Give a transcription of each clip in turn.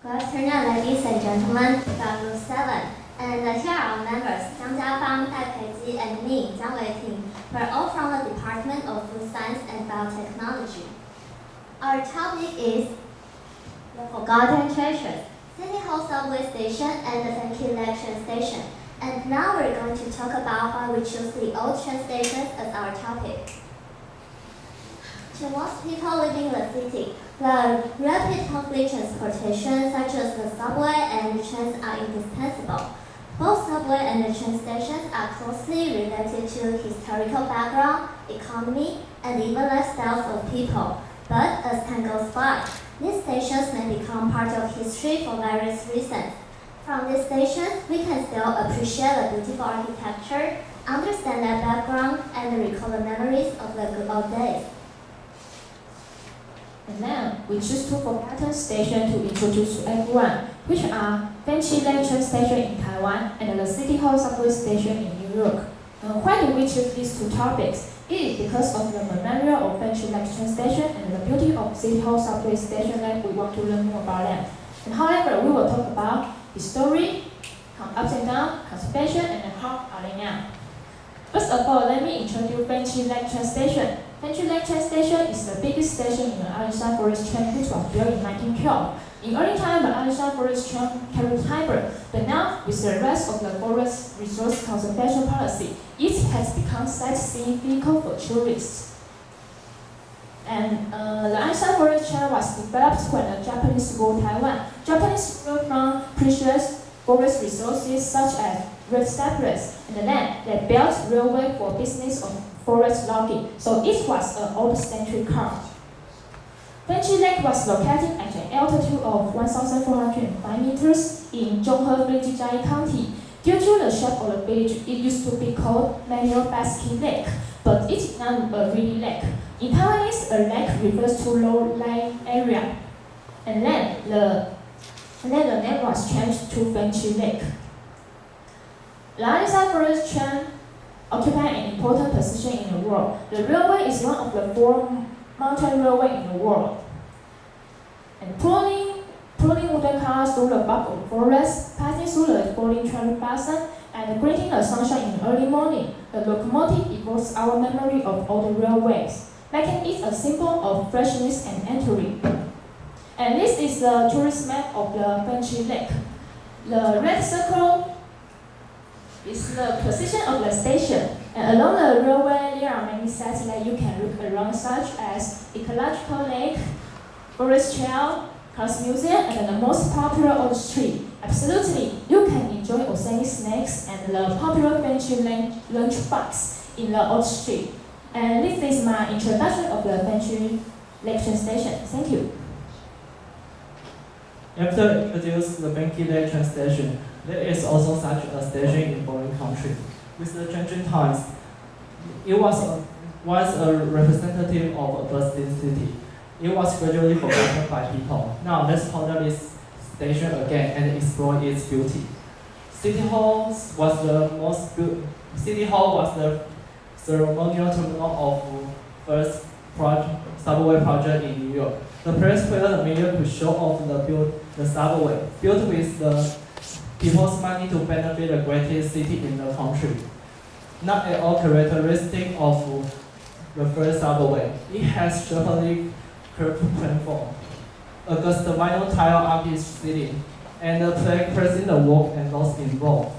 Good afternoon, ladies and gentlemen, from Room 7. And here are our members, Jiang Jiafang, Dai Peiji, and me, Jiang Weiting. We're all from the Department of Food Science and Biotechnology. Our topic is the forgotten treasures, City Hall subway station and the Fanqi Election station. And now we're going to talk about why we choose the old train stations as our topic. To most people living in the city, the rapid public transportation such as the subway and the trains are indispensable. Both subway and the train stations are closely related to historical background, economy, and even lifestyles of people. But as time goes by, these stations may become part of history for various reasons. From these stations, we can still appreciate the beautiful architecture, understand their background, and recall the memories of the good old days. And then we choose two forgotten stations to introduce to everyone, which are Fanqi Train Station in Taiwan and the City Hall subway station in New York. Why do we choose these two topics? It is because of the memorial of Fanqi Train Station and the beauty of City Hall subway station that we want to learn more about them. And however, we will talk about history, ups and downs, conservation, and how are they now. First of all, let me introduce Fanqi Train Station. Fanqi Train Station is the biggest station in the Alishan Forest train, which was built in 1912. In early time, the Alishan Forest train carried timber, but now, with the rest of the forest resource conservation policy, it has become sightseeing vehicle for tourists. And the Alishan Forest train was developed when the Japanese ruled Taiwan. Japanese ruled from precious forest resources such as red cypress and the land. They built railway for business of forest logging, so it was an old century car. Fanqi Lake was located at an altitude of 1,405 meters in Zhonghhe, County. Due to the shape of the village, it used to be called Manuel Baskin Lake, but it is not a really lake. In Taiwanese, a lake refers to low-lying area, and then the name was changed to Fanqi Lake. The Alishan Forest train occupies an important position in the world. The railway is one of the 4 mountain railways in the world. And pulling wooden cars through the bark of the forest, passing through the falling traffic basin, and greeting the sunshine in the early morning, the locomotive evokes our memory of all the railways, making it a symbol of freshness and entry. And this is the tourist map of the Fanqi Lake. The red circle is the position of the station, and along the railway there are many sites that you can look around, such as Ecological Lake, Forest Trail, Cars Museum, and the most popular old street. Absolutely, you can enjoy authentic snacks and the popular Fanqi lunch box in the old street. And this is my introduction of the Fanqi Lake train station. Thank you. After introducing the Fanqi Lake train station, there is also such a station in foreign country. With the changing times, it was a representative of a bustling city. It was gradually forgotten by people. Now let's ponder this station again and explore its beauty. City Hall was the ceremonial terminal of first subway project in New York. The place where the mayor could show off the subway, built with the people's money to benefit the greatest city in the country. Not at all characteristic of the first subway. It has sharply curved platform, a vinyl tile artist seating, and a plaque praising the work and those involved.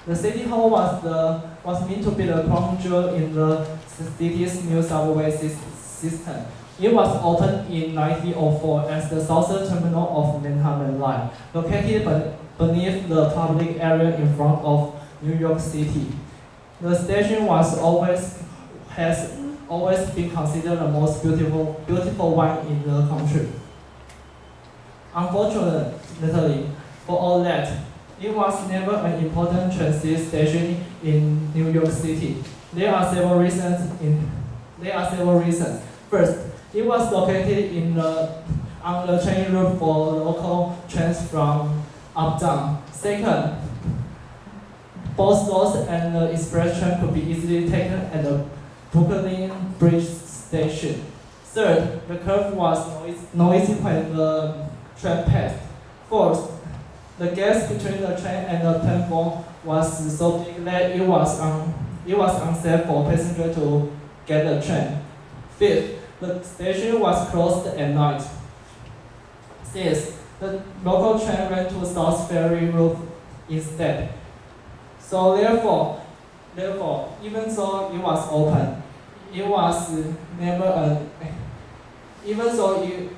The City Hall was meant to be the crown jewel in the city's new subway system. It was opened in 1904 as the southern terminal of Manhattan Line, located beneath the public area in front of New York City. The station has always been considered the most beautiful one in the country. Unfortunately, for all that, it was never an important transit station in New York City. There are several reasons. First, it was located on the train route for local trains from uptown. Second, both those and the express train could be easily taken at the Brooklyn Bridge station. Third, the curve was noisy when the train passed. Fourth, the gap between the train and the platform was so big that it was unsafe for passengers to get the train. Fifth, the station was closed at night. Sixth, the local train ran to South Ferry Road instead. So therefore, even though it was open, it was never a, even though it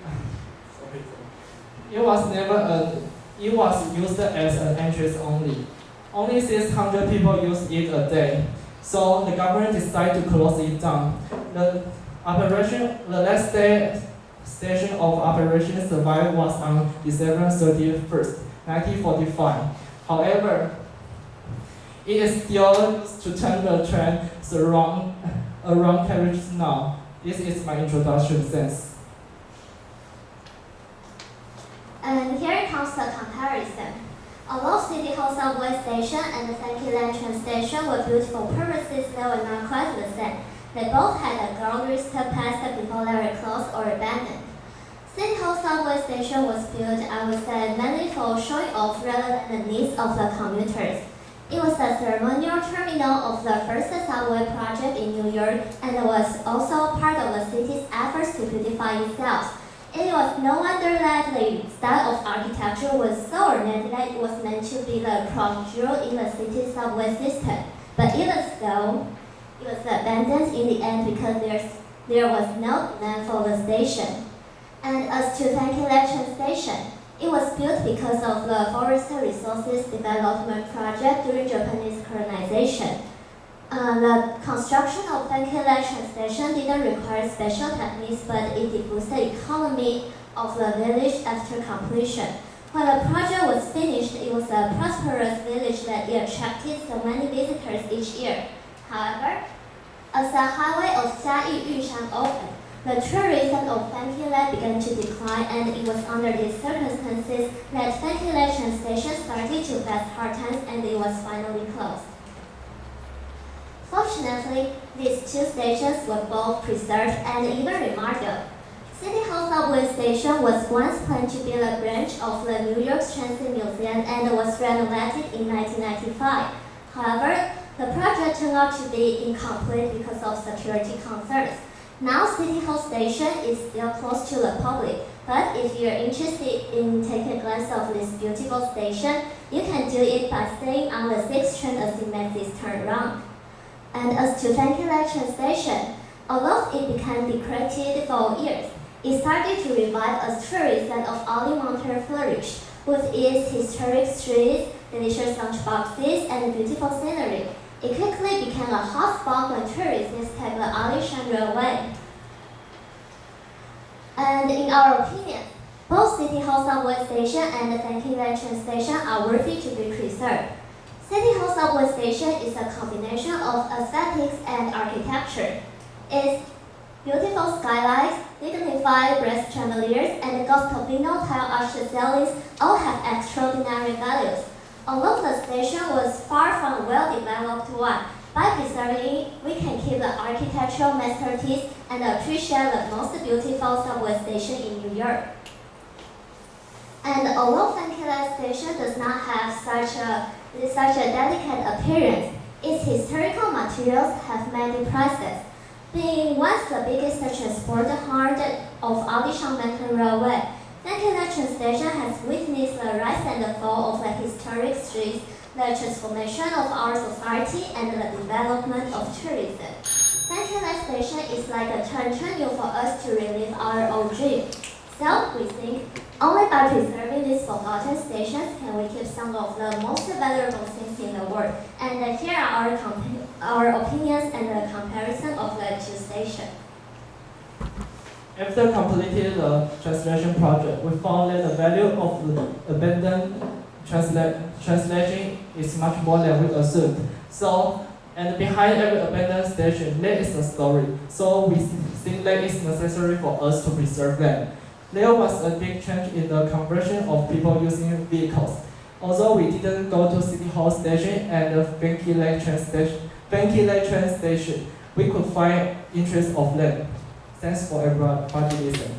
was never a, it was used as an entrance only. Only 600 people use it a day. So the government decided to close it down. The last day station of operation survived was on December 31st, 1945. However, it is still used to turn the train around carriages now. This is my introduction. Thanks. And here comes the comparison. Although City Hall subway station and the Thank You Land train station were built for purposes that were not quite the same, they both had a guardrails to pass the people that were closed or abandoned. City Hall subway station was built, I would say, mainly for showing off rather than the needs of the commuters. It was the ceremonial terminal of the first subway project in New York and was also part of the city's efforts to beautify itself. It was no wonder that the style of architecture was so ornate that it was meant to be the crown jewel in the city's subway system. But even so, it was abandoned in the end because there was no demand for the station. And as to Thank You Land Station, it was built because of the Forest Resources Development Project during Japanese colonization. The construction of Thank You Land Station didn't require special techniques, but it did boost the economy of the village after completion. When the project was finished, it was a prosperous village that it attracted so many visitors each year. However, as the highway of Jiayi-Yushan opened, the tourism of Thank You Land began to decline, and it was under these circumstances that Thank You Land Station started to face hard times and it was finally closed. Fortunately, these two stations were both preserved and even remodeled. City Hall subway station was once planned to be a branch of the New York Transit Museum and was renovated in 1995. However, the project turned out to be incomplete because of security concerns. Now City Hall Station is still closed to the public, but if you are interested in taking a glance of this beautiful station, you can do it by staying on the 6th train as it makes its turn around. And as to Thank You Land Station, although it became decorated for years, it started to revive as tourism of early mountain flourished, with its historic streets, delicious lunchboxes, and beautiful scenery. It quickly became a hotspot when tourists take the Alishan Railway. And in our opinion, both City Hall subway station and the Thank You Land station are worthy to be preserved. City Hall subway station is a combination of aesthetics and architecture. Its beautiful skylights, dignified brass chandeliers, and Goscovino tile arched ceilings all have extraordinary values. Although the station was far from a well-developed one, by preserving it, we can keep the architectural masterpiece and appreciate the most beautiful subway station in New York. And although Thank You Land Station does not have such a delicate appearance, its historical materials have many prices. Being once the biggest transport heart of Alishan Mountain Railway, Thank You Land Station has witnessed the rise and the fall of the historic streets, the transformation of our society, and the development of tourism. Thank You Land Station is like a time tunnel for us to relive our old dream. So we think only by preserving these forgotten stations can we keep some of the most valuable things in the world. And here are our opinions and the comparison of the two stations. After completing the translation project, we found that the value of the abandoned translation is much more than we assumed. So, and behind every abandoned station, there is a story. So we think that it's necessary for us to preserve them. There was a big change in the conversion of people using vehicles. Although we didn't go to City Hall Station and the Thank You Land train station, we could find interest of them. Thanks for everybody listening.